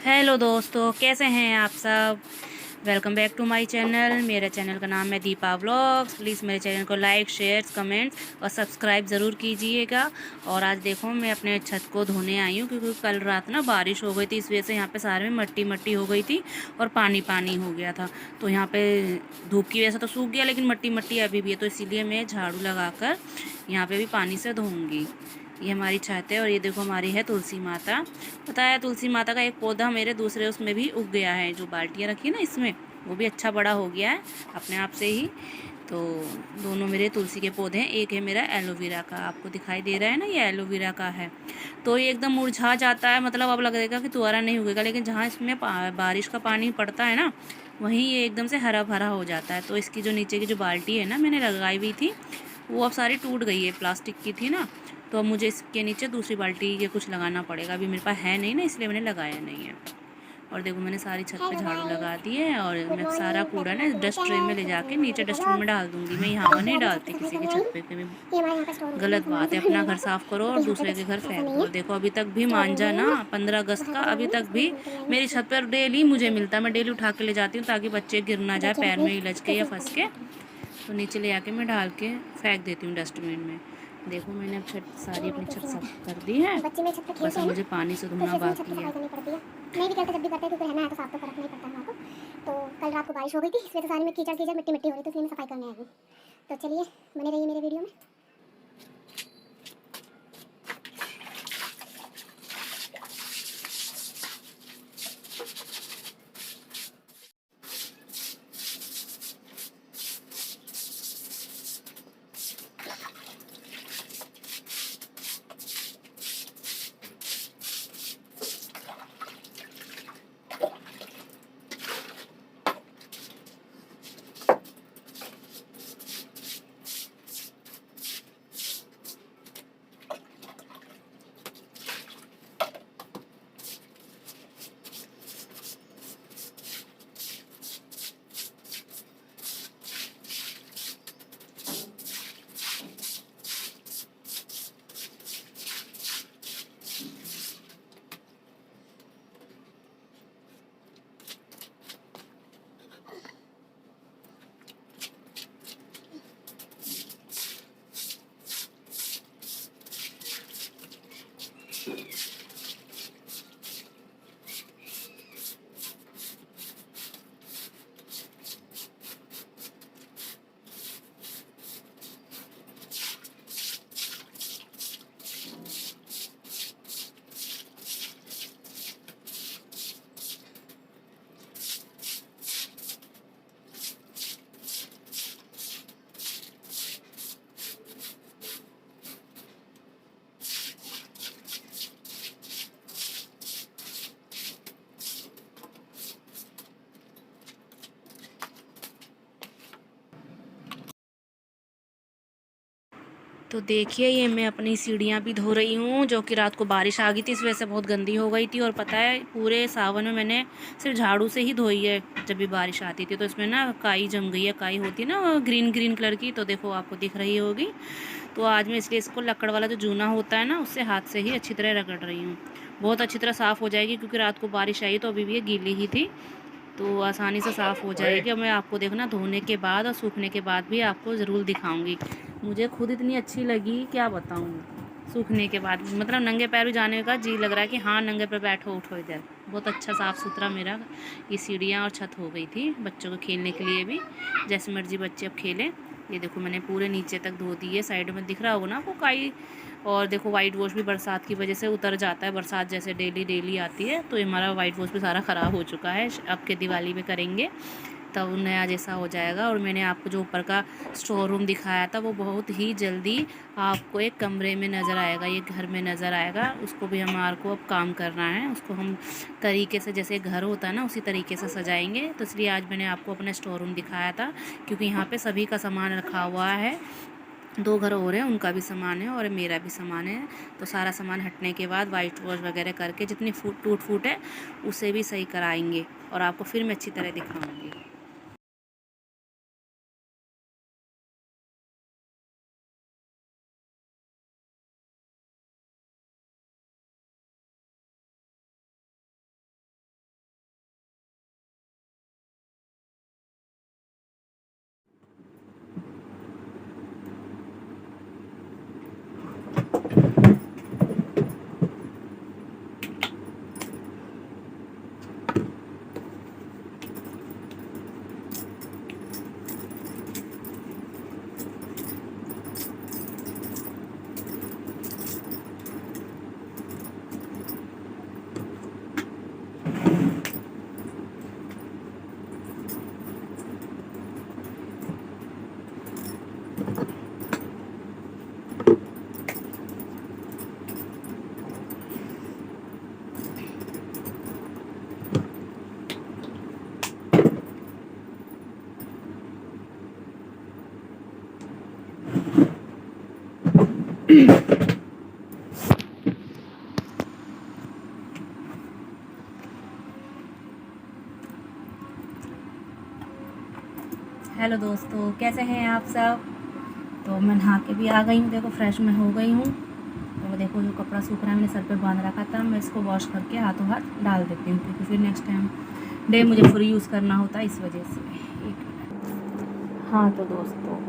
Hello दोस्तों, कैसे हैं आप सब। Welcome back to my channel. मेरे चैनल का नाम है दीपा व्लॉग्स। प्लीज़ मेरे चैनल को लाइक, शेयर, कमेंट्स और सब्सक्राइब ज़रूर कीजिएगा। और आज देखो मैं अपने छत को धोने आई हूँ, क्योंकि कल रात ना बारिश हो गई थी, इस वजह से यहाँ पे सारे में मट्टी मट्टी हो गई थी और पानी पानी हो गया था। तो यहाँ पे धूप की वजह से तो सूख गया, लेकिन मट्टी मट्टी अभी भी है, तो इसीलिए मैं झाड़ू लगा कर यहाँ पर भी पानी से धोऊँगी। ये हमारी छत है और ये देखो हमारी है तुलसी माता। पता है, तुलसी माता का एक पौधा मेरे दूसरे उसमें भी उग गया है। जो बाल्टियाँ रखी है ना इसमें, वो भी अच्छा बड़ा हो गया है अपने आप से ही। तो दोनों मेरे तुलसी के पौधे हैं। एक है मेरा एलोवेरा का, आपको दिखाई दे रहा है ना, ये एलोवेरा का है। तो ये एकदम मुरझा जाता है, मतलब अब लगेगा कि दोबारा नहीं उगेगा, लेकिन जहाँ इसमें बारिश का पानी पड़ता है ना, वहीं ये एकदम से हरा भरा हो जाता है। तो इसकी जो नीचे की जो बाल्टी है ना, मैंने लगाई हुई थी, वो अब सारी टूट गई है, प्लास्टिक की थी ना। तो अब मुझे इसके नीचे दूसरी बाल्टी के कुछ लगाना पड़ेगा। अभी मेरे पास है नहीं ना, इसलिए मैंने लगाया नहीं है। और देखो मैंने सारी छत पे झाड़ू लगा दी है, और मैं सारा कूड़ा ना डस्ट ट्रे में ले जाके नीचे डस्टबिन में डाल दूंगी। मैं यहाँ पर नहीं डालती किसी की छत पे, कभी गलत बात है। अपना घर साफ़ करो और दूसरे के घर फेंक दो। देखो अभी तक भी मांझा ना 15 अगस्त का अभी तक भी मेरी छत पर डेली मुझे मिलता है। मैं डेली उठा के ले जाती हूँ ताकि बच्चे गिर ना जाए पैर में इलझ के या फंस के। तो नीचे ले आके मैं डाल के फेंक देती हूँ डस्टबिन में। देखो मैंने अब छत सारी अपनी छत साफ कर दी है, बस अब मुझे पानी से धोना बाकी है। नहीं भी करते जब भी करते क्योंकि रहना है तो साफ तो करना ही पड़ता है हमारे को। तो कल रात को बारिश हो गई थी, इस वजह से सारी में कीचड़ कीचड़ मिट्टी मिट्टी हो रही थी, इसलिए मैं सफाई करने आई हूँ। तो चलिए बने रहिए मेरे वीडियो में। तो देखिए ये मैं अपनी सीढ़ियाँ भी धो रही हूँ, जो कि रात को बारिश आ गई थी, इस वजह से बहुत गंदी हो गई थी। और पता है पूरे सावन में मैंने सिर्फ झाड़ू से ही धोई है। जब भी बारिश आती थी तो इसमें ना काई जम गई है, काई होती है ना ग्रीन ग्रीन कलर की, तो देखो आपको दिख रही होगी। तो आज मैं इसलिए इसको लकड़ वाला जो जूना होता है ना, उससे हाथ से ही अच्छी तरह रगड़ रही हूँ। बहुत अच्छी तरह साफ़ हो जाएगी, क्योंकि रात को बारिश आई तो अभी भी ये गीली ही थी, तो आसानी से साफ़ हो जाएगी। अब मैं आपको देखना धोने के बाद और सूखने के बाद भी आपको ज़रूर दिखाऊंगी। मुझे खुद इतनी अच्छी लगी, क्या बताऊँ। सूखने के बाद मतलब नंगे पैर भी जाने का जी लग रहा है कि हाँ नंगे पैर बैठो उठो इधर। बहुत अच्छा साफ़ सुथरा मेरा ये सीढ़ियाँ और छत हो गई थी, बच्चों को खेलने के लिए भी, जैसे मर्जी बच्चे अब खेलें। ये देखो मैंने पूरे नीचे तक धो दी है, साइड में दिख रहा होगा ना आपको काई। और देखो वाइट वॉश भी बरसात की वजह से उतर जाता है, बरसात जैसे डेली डेली आती है, तो हमारा वाइट वॉश भी सारा ख़राब हो चुका है। अब के दिवाली में करेंगे तब नया जैसा हो जाएगा। और मैंने आपको जो ऊपर का स्टोर रूम दिखाया था, वो बहुत ही जल्दी आपको एक कमरे में नज़र आएगा, ये घर में नज़र आएगा। उसको भी हमारे को अब काम करना है, उसको हम तरीके से जैसे घर होता है ना उसी तरीके से सजाएंगे। तो इसलिए आज मैंने आपको अपना स्टोर रूम दिखाया था, क्योंकि यहाँ पे सभी का सामान रखा हुआ है। दो घर और हैं, उनका भी सामान है और मेरा भी सामान है। तो सारा सामान हटने के बाद वाइट वॉश वगैरह करके जितनी टूट फूट है उसे भी सही कराएंगे, और आपको फिर मैं अच्छी तरह दिखाऊंगी। हेलो दोस्तों, कैसे हैं आप सब। तो मैं नहा के भी आ गई हूँ, देखो फ्रेश में हो गई हूँ। तो देखो जो कपड़ा सूख रहा है मैंने सर पे बांध रखा था, मैं इसको वॉश करके हाथों हाथ डाल देती हूँ, क्योंकि फिर नेक्स्ट टाइम डे मुझे फ्री यूज़ करना होता है, इस वजह से। हाँ तो दोस्तों,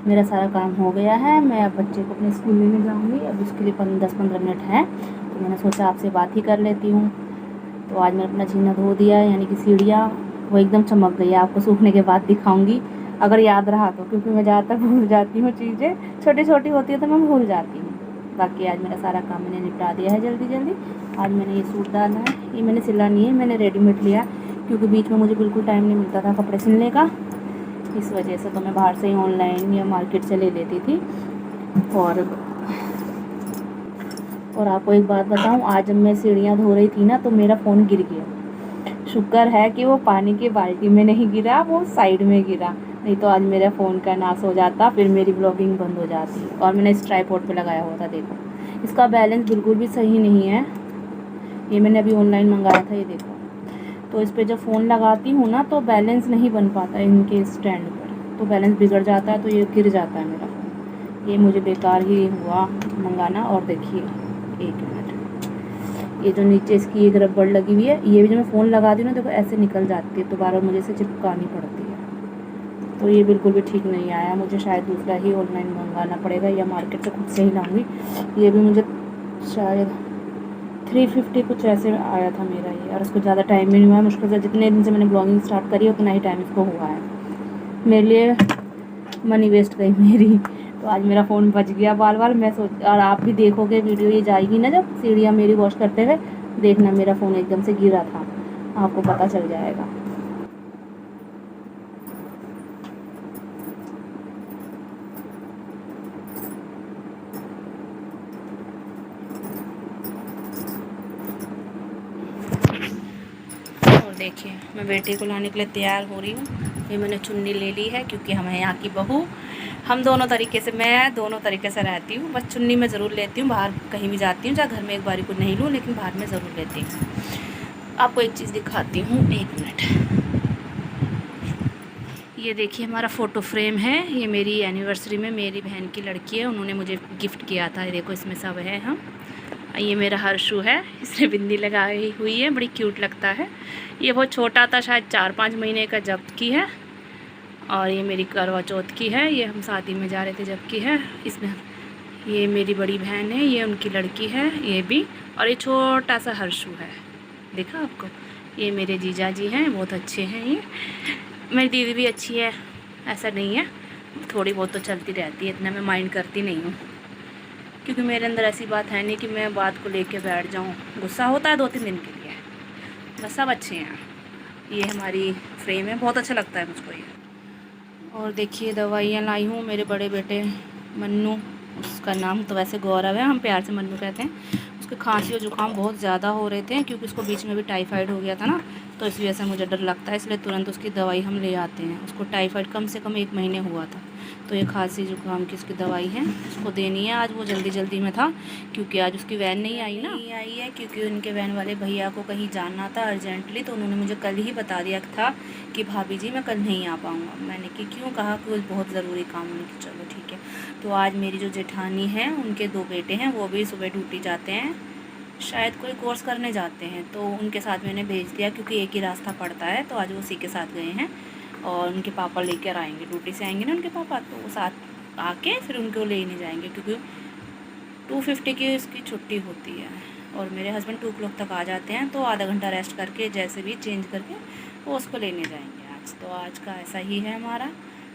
मेरा सारा काम हो गया है। मैं अब बच्चे को अपने स्कूल लेने जाऊँगी। अब उसके लिए 10-15 मिनट हैं, तो मैंने सोचा आपसे बात ही कर लेती हूँ। तो आज मैंने अपना जीना धो दिया है, यानी कि सीढ़ियाँ वो एकदम चमक गई है। आपको सूखने के बाद दिखाऊंगी, अगर याद रहा तो, क्योंकि मैं ज़्यादातर भूल जाती हूँ। चीज़ें छोटी छोटी होती है तो मैं भूल जाती हूँ। बाकी आज मेरा सारा काम मैंने निपटा दिया है जल्दी जल्दी। आज मैंने ये सूट डाला है, ये मैंने सिला नहीं है, मैंने रेडीमेड लिया, क्योंकि बीच में मुझे बिल्कुल टाइम नहीं मिलता था कपड़े सिलने का, इस वजह से। तो मैं बाहर से ही ऑनलाइन या मार्केट से ले लेती थी। और आपको एक बात बताऊं, आज जब मैं सीढ़ियाँ धो रही थी ना, तो मेरा फ़ोन गिर गया। शुक्र है कि वो पानी की बाल्टी में नहीं गिरा, वो साइड में गिरा, नहीं तो आज मेरे फ़ोन का नाश हो जाता, फिर मेरी ब्लॉगिंग बंद हो जाती। और मैंने इस ट्राइपॉड पे लगाया हुआ था, देखो इसका बैलेंस बिल्कुल भी सही नहीं है। ये मैंने अभी ऑनलाइन मंगाया था, ये देखो। तो इस पर जब फ़ोन लगाती हूँ ना, तो बैलेंस नहीं बन पाता इनके स्टैंड पर, तो बैलेंस बिगड़ जाता है, तो ये गिर जाता है मेरा फ़ोन। ये मुझे बेकार ही हुआ मंगाना। और देखिए, एक मिनट, ये जो नीचे इसकी एक रबड़ लगी हुई है, ये भी जब मैं फ़ोन लगाती हूँ ना, देखो ऐसे निकल जाती है, तो बार बार मुझे इसे चिपकानी पड़ती है। तो ये बिल्कुल भी ठीक नहीं आया, मुझे शायद दूसरा ही ऑनलाइन मंगाना पड़ेगा, या मार्केट से खुद से ही लाऊंगी। ये भी मुझे शायद 350 कुछ ऐसे आया था मेरा ये, और उसको ज़्यादा टाइम भी नहीं हुआ है। मुश्किल से जितने दिन से मैंने ब्लॉगिंग स्टार्ट करी उतना ही टाइम इसको हुआ है। मेरे लिए मनी वेस्ट गई मेरी। तो आज मेरा फ़ोन बच गया बाल बाल। मैं सोच, और आप भी देखोगे वीडियो, ये जाएगी ना जब सीढ़ियाँ मेरी वॉश करते हुए, देखना मेरा फ़ोन एकदम से गिरा था, आपको पता चल जाएगा। और देखिए, मैं बेटे को लाने के लिए तैयार हो रही हूँ। ये मैंने चुन्नी ले ली है, क्योंकि हम हैं यहाँ की बहू। हम दोनों तरीके से, मैं दोनों तरीके से रहती हूँ। बस चुन्नी में ज़रूर लेती हूँ, बाहर कहीं भी जाती हूँ, चाहे घर में एक बारी को नहीं लूँ, लेकिन बाहर में ज़रूर लेती हूँ। आपको एक चीज़ दिखाती हूँ, एक मिनट। ये देखिए, हमारा फ़ोटो फ्रेम है। ये मेरी एनिवर्सरी में मेरी बहन की लड़की है, उन्होंने मुझे गिफ्ट किया था। ये देखो, इसमें सब है हम। ये मेरा हर्षू है, इसने बिंदी लगाई हुई है, बड़ी क्यूट लगता है। ये बहुत छोटा था, शायद 4-5 महीने का जब की है। और ये मेरी करवा चौथ की है, ये हम शादी में जा रहे थे जब की है। इसमें ये मेरी बड़ी बहन है, ये उनकी लड़की है, ये भी। और ये छोटा सा हर्षू है, देखा आपको। ये मेरे जीजा जी हैं, बहुत अच्छे हैं। ये मेरी दीदी भी अच्छी है, ऐसा नहीं है, थोड़ी बहुत तो चलती रहती है, इतना मैं माइंड करती नहीं हूँ, क्योंकि मेरे अंदर ऐसी बात है नहीं कि मैं बात को लेके बैठ जाऊँ। गुस्सा होता है 2-3 दिन के लिए, बस सब अच्छे हैं। ये हमारी फ्रेम है, बहुत अच्छा लगता है मुझको ये। और देखिए, दवाइयाँ लाई हूँ। मेरे बड़े बेटे मन्नू, उसका नाम तो वैसे गौरव है, हम प्यार से मन्नू कहते हैं। उसके खांसी और जुकाम बहुत ज़्यादा हो रहे थे, क्योंकि उसको बीच में भी टाइफाइड हो गया था ना, तो इस वजह से मुझे डर लगता है, इसलिए तुरंत उसकी दवाई हम ले आते हैं। उसको टाइफाइड कम से कम 1 महीने हुआ था, तो ये खांसी जुकाम की उसकी दवाई है, उसको देनी है। आज वो जल्दी जल्दी में था, क्योंकि आज उसकी वैन नहीं आई है, क्योंकि उनके वैन वाले भैया को कहीं जाना था अर्जेंटली, तो उन्होंने मुझे कल ही बता दिया था कि भाभी जी मैं कल नहीं आ पाऊँगा। मैंने कि क्यों, कहा कि वो बहुत ज़रूरी काम है। कि चलो ठीक है। तो आज मेरी जो जेठानी है, उनके 2 बेटे हैं, वो भी सुबह ड्यूटी जाते हैं, शायद कोई कोर्स करने जाते हैं, तो उनके साथ मैंने भेज दिया, क्योंकि एक ही रास्ता पड़ता है। तो आज वो उसी के साथ गए हैं, और उनके पापा लेकर आएंगे, ड्यूटी से आएंगे ना उनके पापा, तो वो साथ आके फिर उनको लेने जाएंगे, क्योंकि 2:50 की उसकी छुट्टी होती है। और मेरे हस्बैंड 2 o'clock तक आ जाते हैं, तो आधा घंटा रेस्ट करके, जैसे भी चेंज करके, वो उसको लेने जाएंगे आज। तो आज का ऐसा ही है हमारा।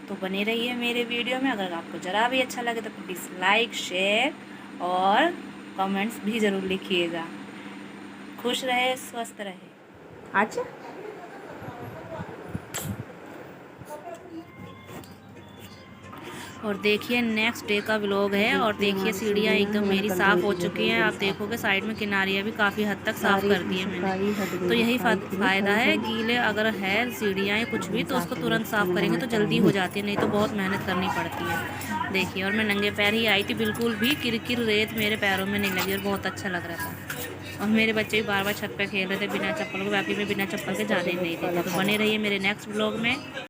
तो बने रहिए मेरे वीडियो में। अगर आपको ज़रा भी अच्छा लगे तो प्लीज़ लाइक, शेयर और कमेंट्स भी ज़रूर लिखिएगा। खुश रहे, स्वस्थ रहे। अच्छा, और देखिए नेक्स्ट डे का व्लॉग है। और देखिए, सीढ़ियाँ एकदम मेरी साफ़ हो चुकी हैं। आप देखोगे साइड में किनारियाँ भी काफ़ी हद तक साफ़ कर दी है मैंने। तो यही फ़ायदा है, गीले अगर है सीढ़ियाँ या कुछ भी, तो उसको तुरंत साफ़ करेंगे तो जल्दी हो जाती है, नहीं तो बहुत मेहनत करनी पड़ती है। देखिए, और मैं नंगे पैर ही आई थी, बिल्कुल भी किरकिर रेत मेरे पैरों में नहीं लगी और बहुत अच्छा लग रहा था। और मेरे बच्चे भी बार बार छत पे खेल रहे थे बिना चप्पल के, बाकी मैं बिना चप्पल के जाने ही नहीं देती। तो बने रहिए मेरे नेक्स्ट व्लॉग में।